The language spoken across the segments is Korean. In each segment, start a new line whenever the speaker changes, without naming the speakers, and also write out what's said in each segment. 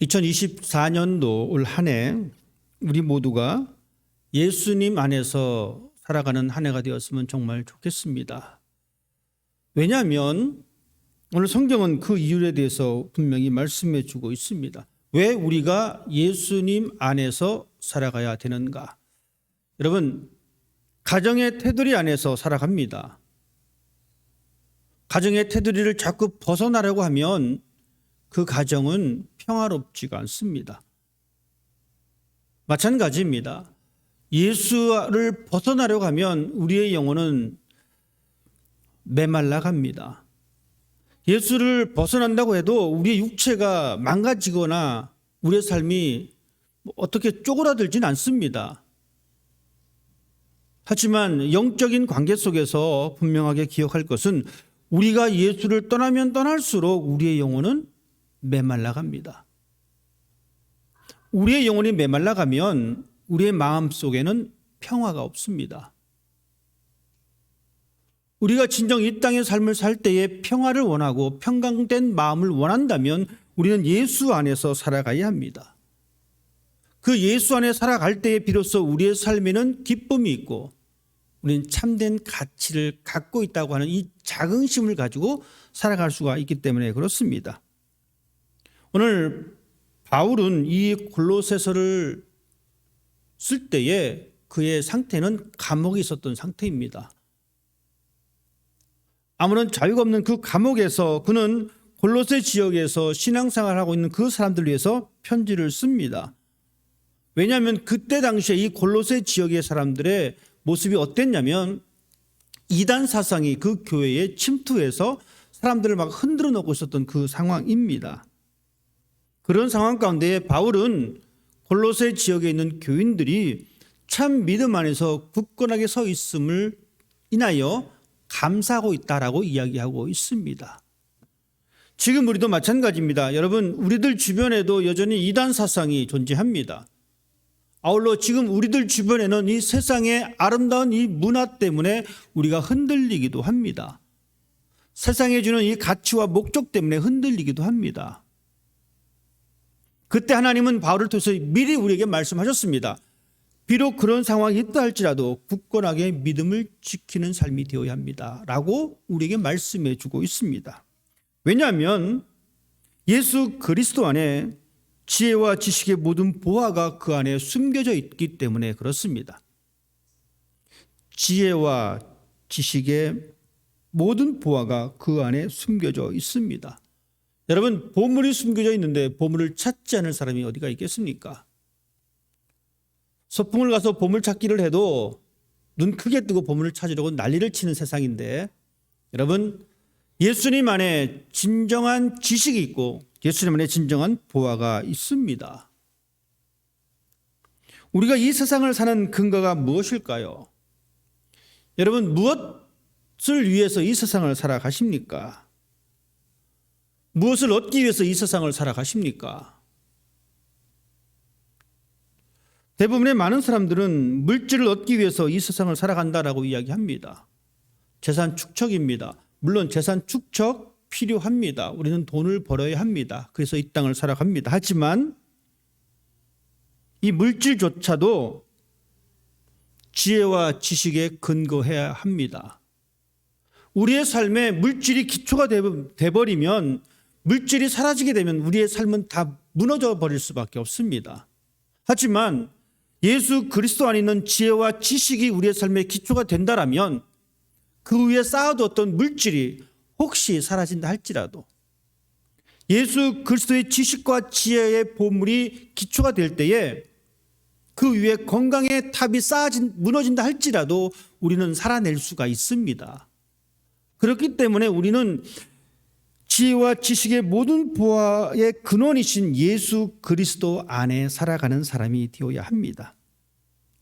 2024년도 올 한 해 우리 모두가 예수님 안에서 살아가는 한 해가 되었으면 정말 좋겠습니다. 왜냐하면 오늘 성경은 그 이유에 대해서 분명히 말씀해 주고 있습니다. 왜 우리가 예수님 안에서 살아가야 되는가? 여러분, 가정의 테두리 안에서 살아갑니다. 가정의 테두리를 자꾸 벗어나려고 하면 그 가정은 평화롭지가 않습니다. 마찬가지입니다. 예수를 벗어나려고 하면 우리의 영혼은 메말라 갑니다. 예수를 벗어난다고 해도 우리의 육체가 망가지거나 우리의 삶이 어떻게 쪼그라들진 않습니다. 하지만 영적인 관계 속에서 분명하게 기억할 것은 우리가 예수를 떠나면 떠날수록 우리의 영혼은 메말라 갑니다. 우리의 영혼이 메말라 가면 우리의 마음 속에는 평화가 없습니다. 우리가 진정 이 땅의 삶을 살 때에 평화를 원하고 평강된 마음을 원한다면 우리는 예수 안에서 살아가야 합니다. 그 예수 안에 살아갈 때에 비로소 우리의 삶에는 기쁨이 있고 우리는 참된 가치를 갖고 있다고 하는 이 자긍심을 가지고 살아갈 수가 있기 때문에 그렇습니다. 오늘 바울은 이 골로새서를 쓸 때에 그의 상태는 감옥에 있었던 상태입니다. 아무런 자유가 없는 그 감옥에서 그는 골로새 지역에서 신앙생활을 하고 있는 그 사람들을 위해서 편지를 씁니다. 왜냐하면 그때 당시에 이 골로새 지역의 사람들의 모습이 어땠냐면 이단 사상이 그 교회에 침투해서 사람들을 막 흔들어 놓고 있었던 그 상황입니다. 그런 상황 가운데 바울은 골로새 지역에 있는 교인들이 참 믿음 안에서 굳건하게 서 있음을 인하여 감사하고 있다라고 이야기하고 있습니다. 지금 우리도 마찬가지입니다. 여러분, 우리들 주변에도 여전히 이단 사상이 존재합니다. 아울러 지금 우리들 주변에는 이 세상의 아름다운 이 문화 때문에 우리가 흔들리기도 합니다. 세상에 주는 이 가치와 목적 때문에 흔들리기도 합니다. 그때 하나님은 바울을 통해서 미리 우리에게 말씀하셨습니다. 비록 그런 상황이 있다 할지라도 굳건하게 믿음을 지키는 삶이 되어야 합니다. 라고 우리에게 말씀해 주고 있습니다. 왜냐하면 예수 그리스도 안에 지혜와 지식의 모든 보화가 그 안에 숨겨져 있기 때문에 그렇습니다. 지혜와 지식의 모든 보화가 그 안에 숨겨져 있습니다. 여러분, 보물이 숨겨져 있는데 보물을 찾지 않을 사람이 어디가 있겠습니까? 소풍을 가서 보물 찾기를 해도 눈 크게 뜨고 보물을 찾으려고 난리를 치는 세상인데, 여러분, 예수님 안에 진정한 지식이 있고 예수님 안에 진정한 보화가 있습니다. 우리가 이 세상을 사는 근거가 무엇일까요? 여러분, 무엇을 위해서 이 세상을 살아가십니까? 무엇을 얻기 위해서 이 세상을 살아가십니까? 대부분의 많은 사람들은 물질을 얻기 위해서 이 세상을 살아간다라고 이야기합니다. 재산 축적입니다. 물론 재산 축적 필요합니다. 우리는 돈을 벌어야 합니다. 그래서 이 땅을 살아갑니다. 하지만 이 물질조차도 지혜와 지식에 근거해야 합니다. 우리의 삶에 물질이 기초가 돼버리면, 물질이 사라지게 되면 우리의 삶은 다 무너져 버릴 수밖에 없습니다. 하지만 예수 그리스도 안에 있는 지혜와 지식이 우리의 삶의 기초가 된다라면 그 위에 쌓아두었던 물질이 혹시 사라진다 할지라도 예수 그리스도의 지식과 지혜의 보물이 기초가 될 때에 그 위에 건강의 탑이 무너진다 할지라도 우리는 살아낼 수가 있습니다. 그렇기 때문에 우리는 지혜와 지식의 모든 보화의 근원이신 예수 그리스도 안에 살아가는 사람이 되어야 합니다.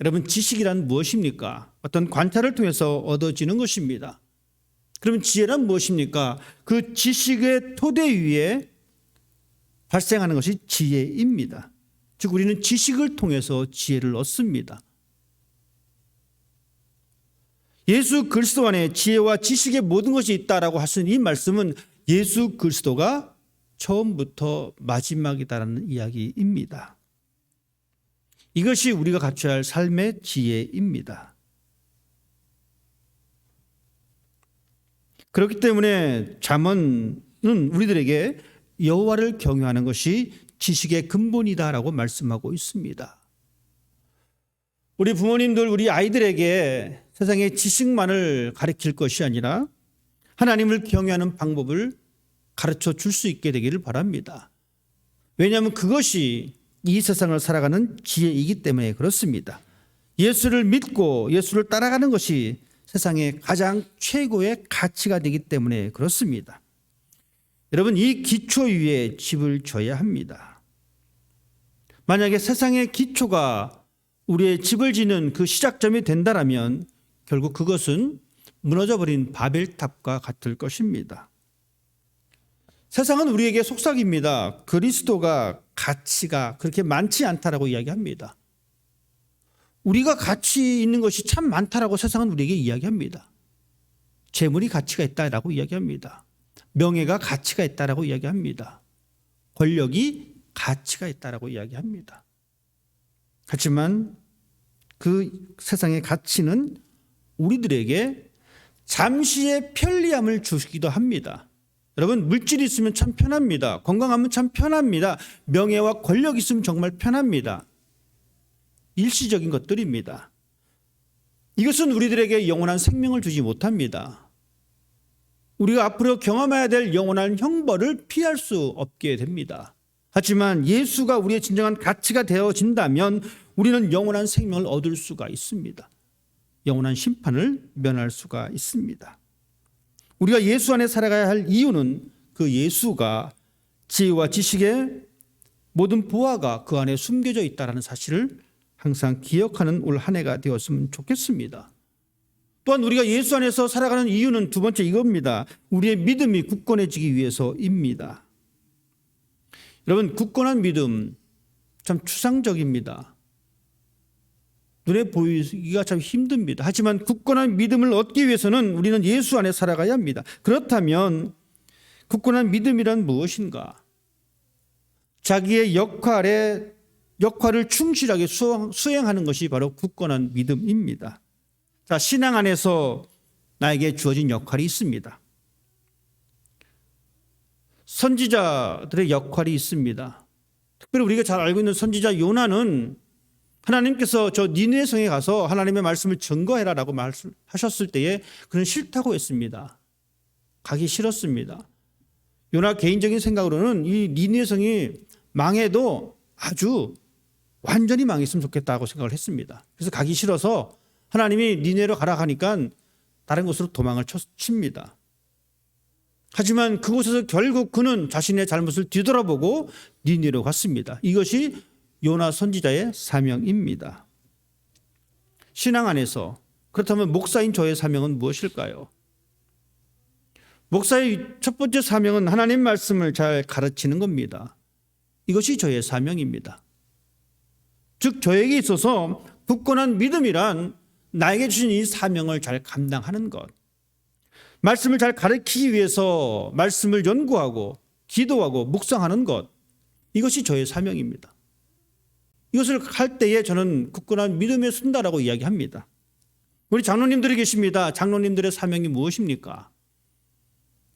여러분, 지식이란 무엇입니까? 어떤 관찰을 통해서 얻어지는 것입니다. 그러면 지혜란 무엇입니까? 그 지식의 토대 위에 발생하는 것이 지혜입니다. 즉 우리는 지식을 통해서 지혜를 얻습니다. 예수 그리스도 안에 지혜와 지식의 모든 것이 있다라고 하신 이 말씀은 예수 그리스도가 처음부터 마지막이다라는 이야기입니다. 이것이 우리가 갖춰야 할 삶의 지혜입니다. 그렇기 때문에 잠언은 우리들에게 여호와를 경외하는 것이 지식의 근본이다라고 말씀하고 있습니다. 우리 부모님들, 우리 아이들에게 세상의 지식만을 가르칠 것이 아니라 하나님을 경외하는 방법을 가르쳐 줄 수 있게 되기를 바랍니다. 왜냐하면 그것이 이 세상을 살아가는 지혜이기 때문에 그렇습니다. 예수를 믿고 예수를 따라가는 것이 세상의 가장 최고의 가치가 되기 때문에 그렇습니다. 여러분, 이 기초 위에 집을 져야 합니다. 만약에 세상의 기초가 우리의 집을 짓는 그 시작점이 된다라면 결국 그것은 무너져버린 바벨탑과 같을 것입니다. 세상은 우리에게 속삭입니다. 그리스도가 가치가 그렇게 많지 않다라고 이야기합니다. 우리가 가치 있는 것이 참 많다라고 세상은 우리에게 이야기합니다. 재물이 가치가 있다라고 이야기합니다. 명예가 가치가 있다라고 이야기합니다. 권력이 가치가 있다라고 이야기합니다. 하지만 그 세상의 가치는 우리들에게 잠시의 편리함을 주기도 합니다. 여러분, 물질이 있으면 참 편합니다. 건강하면 참 편합니다. 명예와 권력이 있으면 정말 편합니다. 일시적인 것들입니다. 이것은 우리들에게 영원한 생명을 주지 못합니다. 우리가 앞으로 경험해야 될 영원한 형벌을 피할 수 없게 됩니다. 하지만 예수가 우리의 진정한 가치가 되어진다면 우리는 영원한 생명을 얻을 수가 있습니다. 영원한 심판을 면할 수가 있습니다. 우리가 예수 안에 살아가야 할 이유는 그 예수가 지혜와 지식의 모든 보화가 그 안에 숨겨져 있다는 사실을 항상 기억하는 올 한 해가 되었으면 좋겠습니다. 또한 우리가 예수 안에서 살아가는 이유는 두 번째 이겁니다. 우리의 믿음이 굳건해지기 위해서입니다. 여러분, 굳건한 믿음 참 추상적입니다. 눈에 보이기가 참 힘듭니다. 하지만 굳건한 믿음을 얻기 위해서는 우리는 예수 안에 살아가야 합니다. 그렇다면 굳건한 믿음이란 무엇인가? 자기의 역할을 충실하게 수행하는 것이 바로 굳건한 믿음입니다. 자, 신앙 안에서 나에게 주어진 역할이 있습니다. 선지자들의 역할이 있습니다. 특별히 우리가 잘 알고 있는 선지자 요나는 하나님께서 저 니느웨 성에 가서 하나님의 말씀을 증거해라라고 말씀하셨을 때에 그는 싫다고 했습니다. 가기 싫었습니다. 요나 개인적인 생각으로는 이 니느웨 성이 망해도 아주 완전히 망했으면 좋겠다고 생각을 했습니다. 그래서 가기 싫어서 하나님이 니느웨로 가라 하니까 다른 곳으로 도망을 칩니다. 하지만 그곳에서 결국 그는 자신의 잘못을 뒤돌아보고 니느웨로 갔습니다. 이것이 요나 선지자의 사명입니다. 신앙 안에서 그렇다면 목사인 저의 사명은 무엇일까요? 목사의 첫 번째 사명은 하나님 말씀을 잘 가르치는 겁니다. 이것이 저의 사명입니다. 즉 저에게 있어서 굳건한 믿음이란 나에게 주신 이 사명을 잘 감당하는 것. 말씀을 잘 가르치기 위해서 말씀을 연구하고 기도하고 묵상하는 것. 이것이 저의 사명입니다. 이것을 할 때에 저는 굳건한 믿음에 쓴다라고 이야기합니다. 우리 장로님들이 계십니다. 장로님들의 사명이 무엇입니까?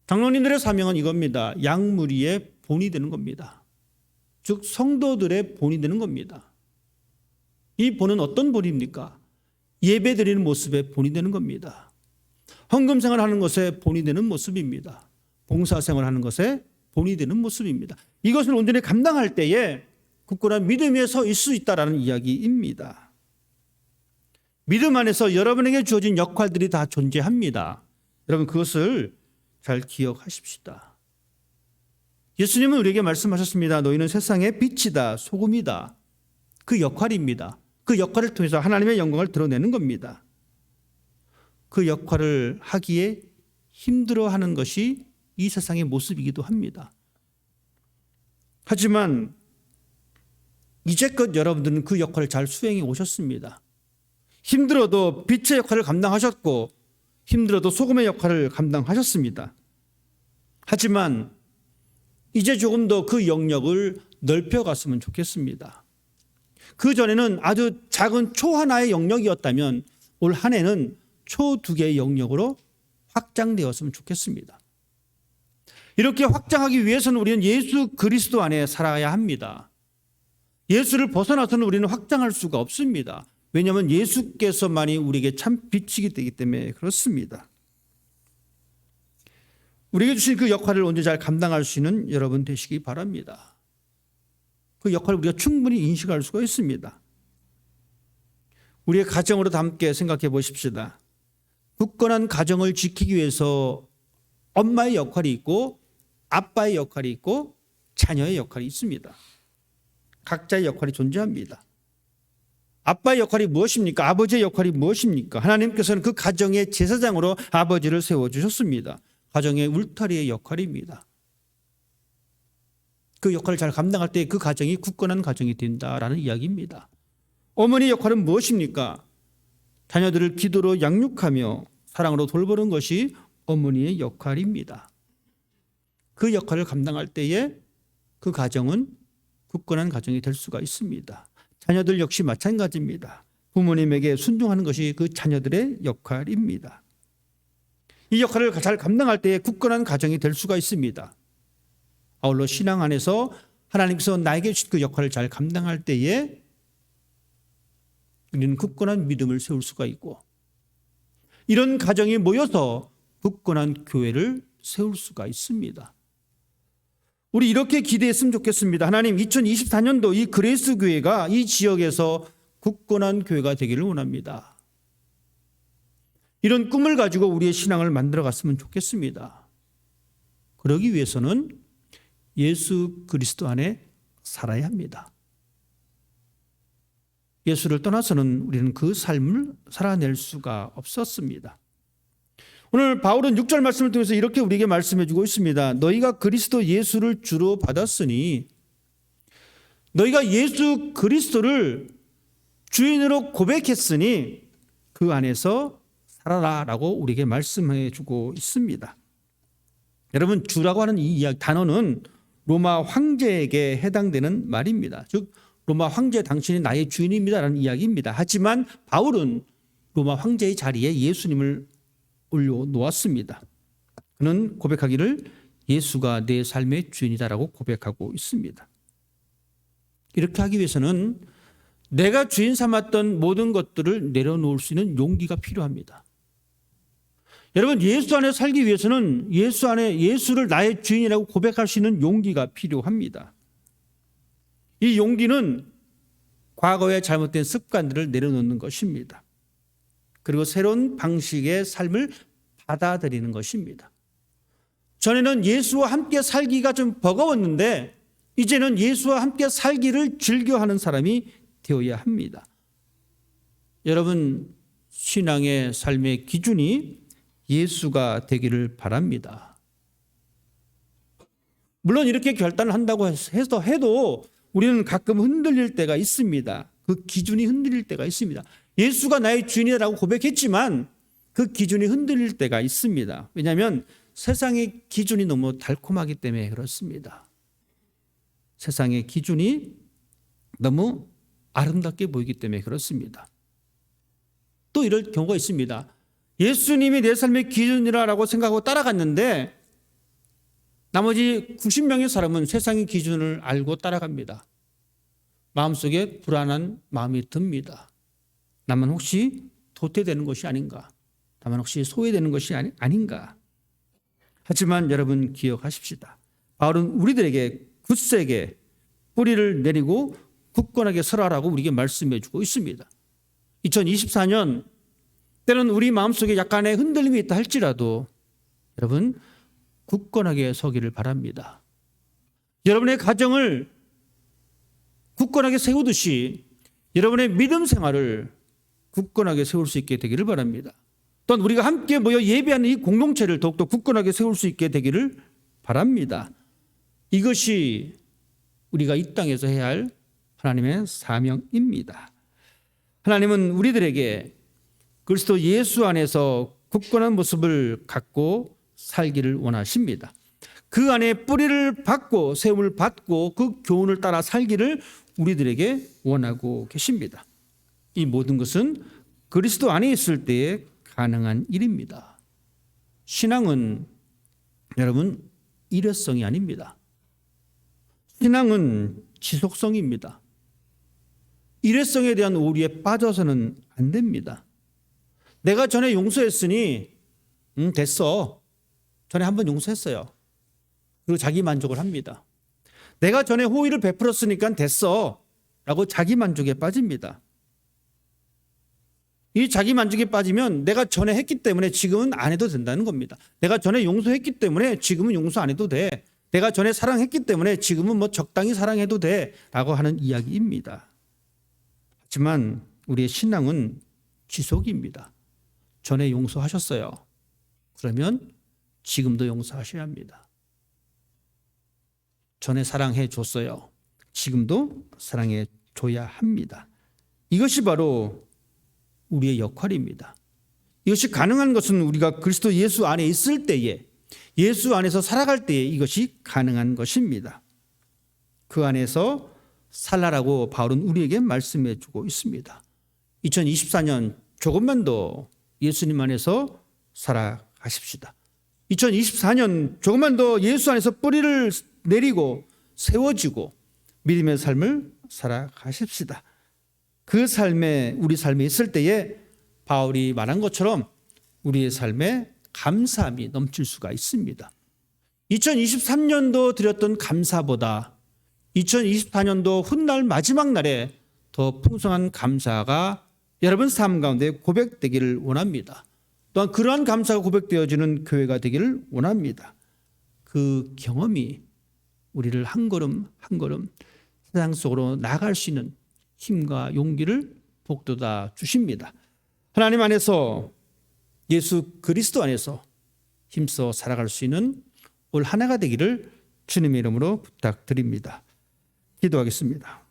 장로님들의 사명은 이겁니다. 양무리의 본이 되는 겁니다. 즉 성도들의 본이 되는 겁니다. 이 본은 어떤 본입니까? 예배 드리는 모습의 본이 되는 겁니다. 헌금 생활하는 것에 본이 되는 모습입니다. 봉사 생활하는 것에 본이 되는 모습입니다. 이것을 온전히 감당할 때에 굳건한 믿음 위에 서 있을 수 있다는 이야기입니다. 믿음 안에서 여러분에게 주어진 역할들이 다 존재합니다. 여러분 그것을 잘 기억하십시다. 예수님은 우리에게 말씀하셨습니다. 너희는 세상의 빛이다, 소금이다. 그 역할입니다. 그 역할을 통해서 하나님의 영광을 드러내는 겁니다. 그 역할을 하기에 힘들어하는 것이 이 세상의 모습이기도 합니다. 하지만 이제껏 여러분들은 그 역할을 잘 수행해 오셨습니다. 힘들어도 빛의 역할을 감당하셨고 힘들어도 소금의 역할을 감당하셨습니다. 하지만 이제 조금 더 그 영역을 넓혀갔으면 좋겠습니다. 그 전에는 아주 작은 초 하나의 영역이었다면 올 한 해는 초 2개의 영역으로 확장되었으면 좋겠습니다. 이렇게 확장하기 위해서는 우리는 예수 그리스도 안에 살아야 합니다. 예수를 벗어나서는 우리는 확장할 수가 없습니다. 왜냐하면 예수께서만이 우리에게 참 빛이기 때문에 그렇습니다. 우리에게 주신 그 역할을 언제 잘 감당할 수 있는 여러분 되시기 바랍니다. 그 역할을 우리가 충분히 인식할 수가 있습니다. 우리의 가정으로도 함께 생각해 보십시다. 굳건한 가정을 지키기 위해서 엄마의 역할이 있고 아빠의 역할이 있고 자녀의 역할이 있습니다. 각자의 역할이 존재합니다. 아빠의 역할이 무엇입니까? 아버지의 역할이 무엇입니까? 하나님께서는 그 가정의 제사장으로 아버지를 세워주셨습니다. 가정의 울타리의 역할입니다. 그 역할을 잘 감당할 때 그 가정이 굳건한 가정이 된다라는 이야기입니다. 어머니의 역할은 무엇입니까? 자녀들을 기도로 양육하며 사랑으로 돌보는 것이 어머니의 역할입니다. 그 역할을 감당할 때에 그 가정은 굳건한 가정이 될 수가 있습니다. 자녀들 역시 마찬가지입니다. 부모님에게 순종하는 것이 그 자녀들의 역할입니다. 이 역할을 잘 감당할 때에 굳건한 가정이 될 수가 있습니다. 아울러 신앙 안에서 하나님께서 나에게 주신 그 역할을 잘 감당할 때에 우리는 굳건한 믿음을 세울 수가 있고 이런 가정이 모여서 굳건한 교회를 세울 수가 있습니다. 우리 이렇게 기대했으면 좋겠습니다. 하나님 2024년도 이 그레이스 교회가 이 지역에서 굳건한 교회가 되기를 원합니다. 이런 꿈을 가지고 우리의 신앙을 만들어 갔으면 좋겠습니다. 그러기 위해서는 예수 그리스도 안에 살아야 합니다. 예수를 떠나서는 우리는 그 삶을 살아낼 수가 없었습니다. 오늘 바울은 6절 말씀을 통해서 이렇게 우리에게 말씀해 주고 있습니다. 너희가 그리스도 예수를 주로 받았으니 너희가 예수 그리스도를 주인으로 고백했으니 그 안에서 살아라라고 우리에게 말씀해 주고 있습니다. 여러분 주라고 하는 이 단어는 로마 황제에게 해당되는 말입니다. 즉 로마 황제 당신이 나의 주인입니다라는 이야기입니다. 하지만 바울은 로마 황제의 자리에 예수님을 올려놓았습니다. 그는 고백하기를 예수가 내 삶의 주인이다라고 고백하고 있습니다. 이렇게 하기 위해서는 내가 주인 삼았던 모든 것들을 내려놓을 수 있는 용기가 필요합니다. 여러분 예수 안에 살기 위해서는 예수 안에 예수를 나의 주인이라고 고백할 수 있는 용기가 필요합니다. 이 용기는 과거의 잘못된 습관들을 내려놓는 것입니다. 그리고 새로운 방식의 삶을 받아들이는 것입니다. 전에는 예수와 함께 살기가 좀 버거웠는데 이제는 예수와 함께 살기를 즐겨하는 사람이 되어야 합니다. 여러분 신앙의 삶의 기준이 예수가 되기를 바랍니다. 물론 이렇게 결단을 한다고 해도 우리는 가끔 흔들릴 때가 있습니다. 그 기준이 흔들릴 때가 있습니다. 예수가 나의 주인이라고 고백했지만 그 기준이 흔들릴 때가 있습니다. 왜냐하면 세상의 기준이 너무 달콤하기 때문에 그렇습니다. 세상의 기준이 너무 아름답게 보이기 때문에 그렇습니다. 또 이럴 경우가 있습니다. 예수님이 내 삶의 기준이라고 생각하고 따라갔는데 나머지 90명의 사람은 세상의 기준을 알고 따라갑니다. 마음속에 불안한 마음이 듭니다. 나만 혹시 도태되는 것이 아닌가? 나만 혹시 소외되는 것이 아닌가? 하지만 여러분 기억하십시다. 바울은 우리들에게 굳세게 뿌리를 내리고 굳건하게 서라라고 우리에게 말씀해 주고 있습니다. 2024년 때는 우리 마음속에 약간의 흔들림이 있다 할지라도 여러분 굳건하게 서기를 바랍니다. 여러분의 가정을 굳건하게 세우듯이 여러분의 믿음 생활을 굳건하게 세울 수 있게 되기를 바랍니다. 또한 우리가 함께 모여 예배하는 이 공동체를 더욱더 굳건하게 세울 수 있게 되기를 바랍니다. 이것이 우리가 이 땅에서 해야 할 하나님의 사명입니다. 하나님은 우리들에게 그리스도 예수 안에서 굳건한 모습을 갖고 살기를 원하십니다. 그 안에 뿌리를 받고 세움을 받고 그 교훈을 따라 살기를 우리들에게 원하고 계십니다. 이 모든 것은 그리스도 안에 있을 때에 가능한 일입니다. 신앙은 여러분 일회성이 아닙니다. 신앙은 지속성입니다. 일회성에 대한 오류에 빠져서는 안 됩니다. 내가 전에 용서했으니 됐어. 전에 한번 용서했어요. 그리고 자기 만족을 합니다. 내가 전에 호의를 베풀었으니까 됐어 라고 자기 만족에 빠집니다. 이 자기 만족에 빠지면 내가 전에 했기 때문에 지금은 안 해도 된다는 겁니다. 내가 전에 용서했기 때문에 지금은 용서 안 해도 돼. 내가 전에 사랑했기 때문에 지금은 뭐 적당히 사랑해도 돼 라고 하는 이야기입니다. 하지만 우리의 신앙은 지속입니다. 전에 용서하셨어요. 그러면 지금도 용서하셔야 합니다. 전에 사랑해 줬어요. 지금도 사랑해 줘야 합니다. 이것이 바로 우리의 역할입니다. 이것이 가능한 것은 우리가 그리스도 예수 안에 있을 때에, 예수 안에서 살아갈 때에 이것이 가능한 것입니다. 그 안에서 살라라고 바울은 우리에게 말씀해 주고 있습니다. 2024년 조금만 더 예수님 안에서 살아가십시다. 2024년 조금만 더 예수 안에서 뿌리를 내리고 세워지고 믿음의 삶을 살아가십시다. 그 삶에 우리 삶에 있을 때에 바울이 말한 것처럼 우리의 삶에 감사함이 넘칠 수가 있습니다. 2023년도 드렸던 감사보다 2024년도 훗날 마지막 날에 더 풍성한 감사가 여러분 삶 가운데 고백되기를 원합니다. 또한 그러한 감사가 고백되어지는 교회가 되기를 원합니다. 그 경험이 우리를 한 걸음 한 걸음 세상 속으로 나아갈 수 있는 힘과 용기를 복돋아 주십니다. 하나님 안에서 예수 그리스도 안에서 힘써 살아갈 수 있는 올 한 해가 되기를 주님의 이름으로 부탁드립니다. 기도하겠습니다.